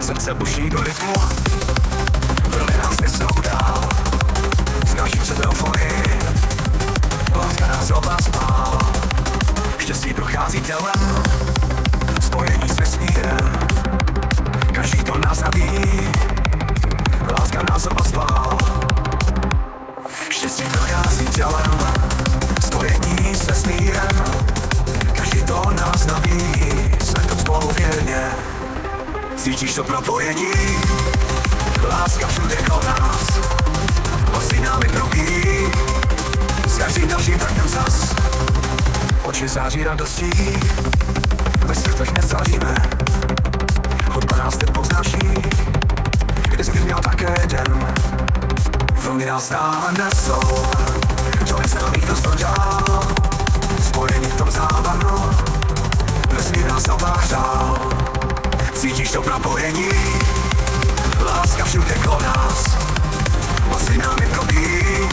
Srdce buší do rytmu, vrly nás nesou dál. Snažím se do euforii, láska nás oba spál. Štěstí prochází tělem, spojení s vesmírem. Každý to nás nabíjí, láska nás oba spál. Štěstí prochází tělem, spojení s vesmírem. Každý to nás nabíjí, jsme to spolu věrně. Cítíš to propojení, láska všude kolem nás. Osi námi probíjí, s každým dalším taktem zas. Oči září radostí, ve srdcech nezáříme. Hudba nás teď poznáší, když jsi měl také den. Vlny nás stále nesou, člověk se nám nikdo zdržal. Spojení v tom závanu, vesmír nás obářál. Cítíš to propojení, láska všude kolem nás. Osi námi probíjí,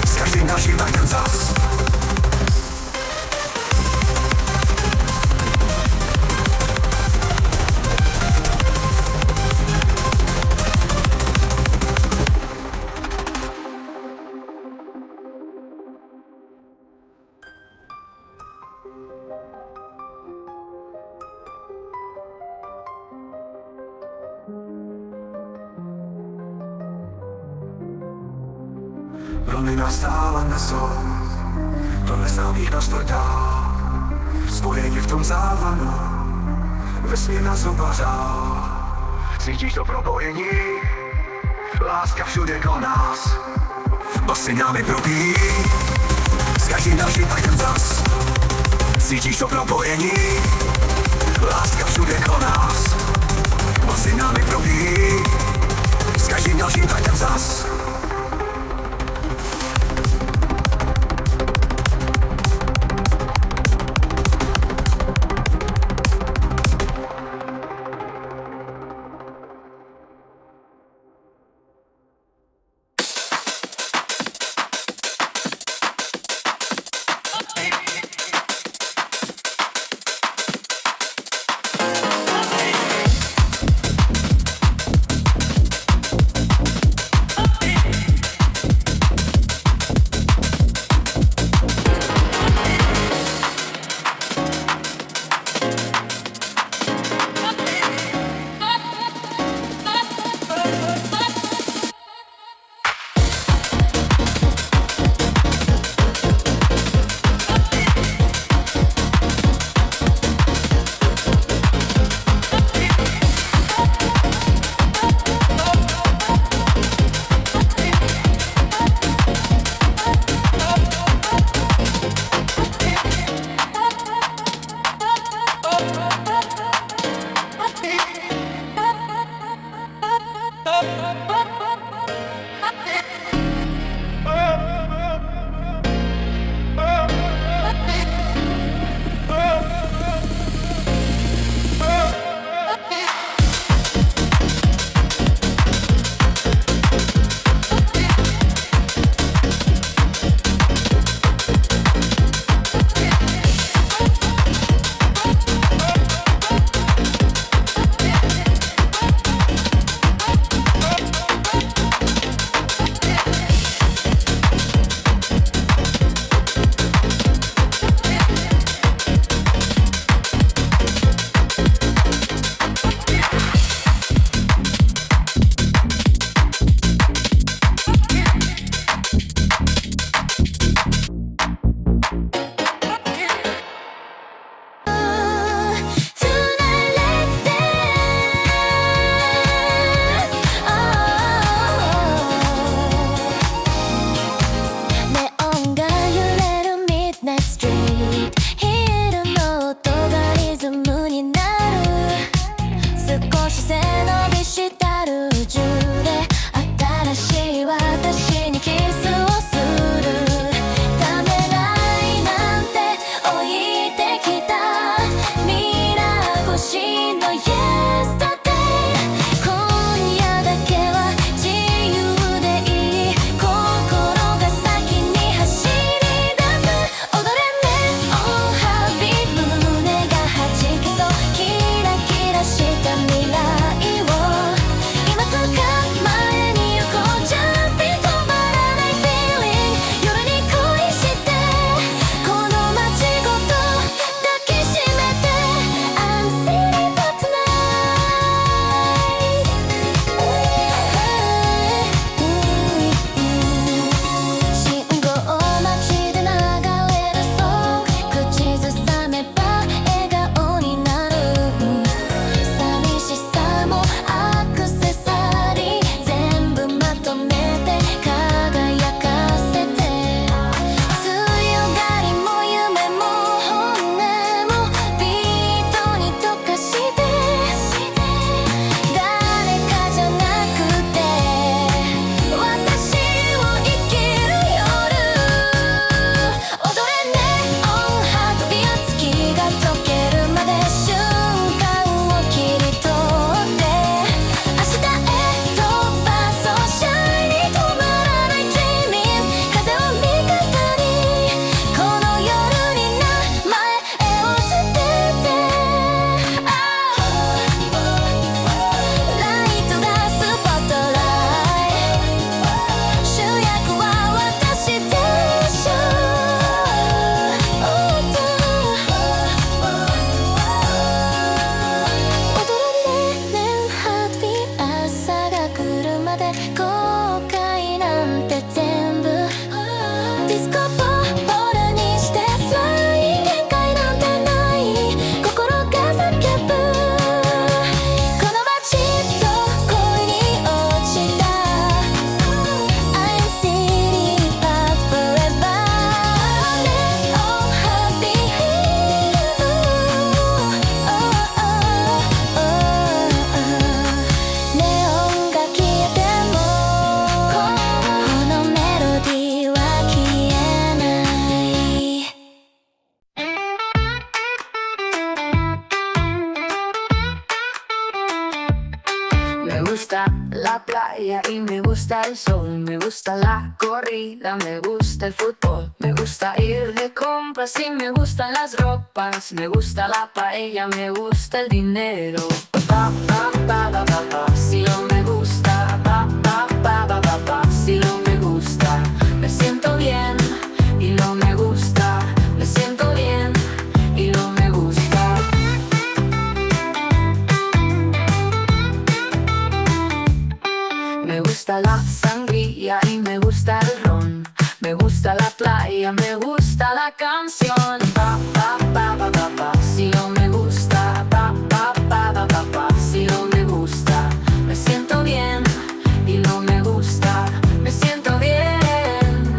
s každým dalším taktem zas. Vlny nás stále nesou, to neznámých nás tvrdá. Spojení v tom závanu, vesmír nás obářál. Cítíš to propojení, láska všude kolem nás. Osi námi probíjí, s každým dalším taktem zas. Cítíš to propojení, láska všude kolem nás. Osi námi probíjí, s každým dalším taktem zas.未来 gusta la playa y me gusta el sol. Me gusta la corrida, me gusta el fútbol. Me gusta ir de compras y me gustan las ropas. Me gusta la paella, me gusta el dinero. Pa, pa, pa, pa, pa, pa. Si no me gusta, pa, pa, pa, pa, pa, pa. Si no me gusta, me siento bien. Y no me gusta, me siento bien. Y no me gusta. Me gusta la sangría y me gusta el ron. Me gusta la playa, me gusta la canción. Pa, pa, pa, pa, pa, pa. Si no me gusta, pa, pa, pa, pa, pa, pa. Si no me gusta, me siento bien. Y no me gusta, me siento bien.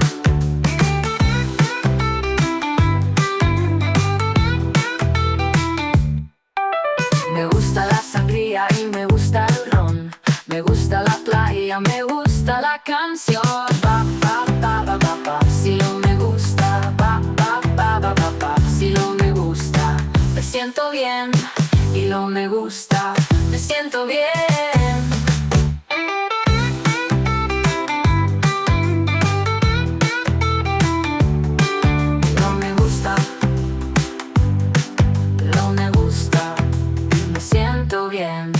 Me gusta la sangría y me gusta el ron. Me gusta la playa, me gusta la canción. Pa, pa, pa, pa, pa, pa. Si no me gusta, pa, pa, pa, pa, pa, pa. Si no me gusta, me siento bien. Y no me gusta, me siento bien. No me gusta, no me gusta, me siento bien.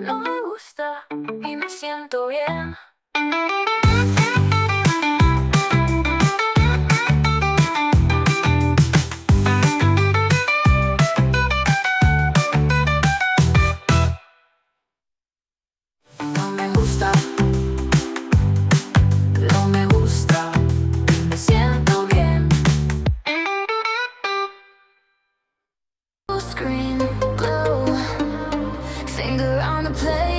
No me gusta y me siento bien. No me gusta, no me gusta y me siento bien. Screen glow, finger on the play.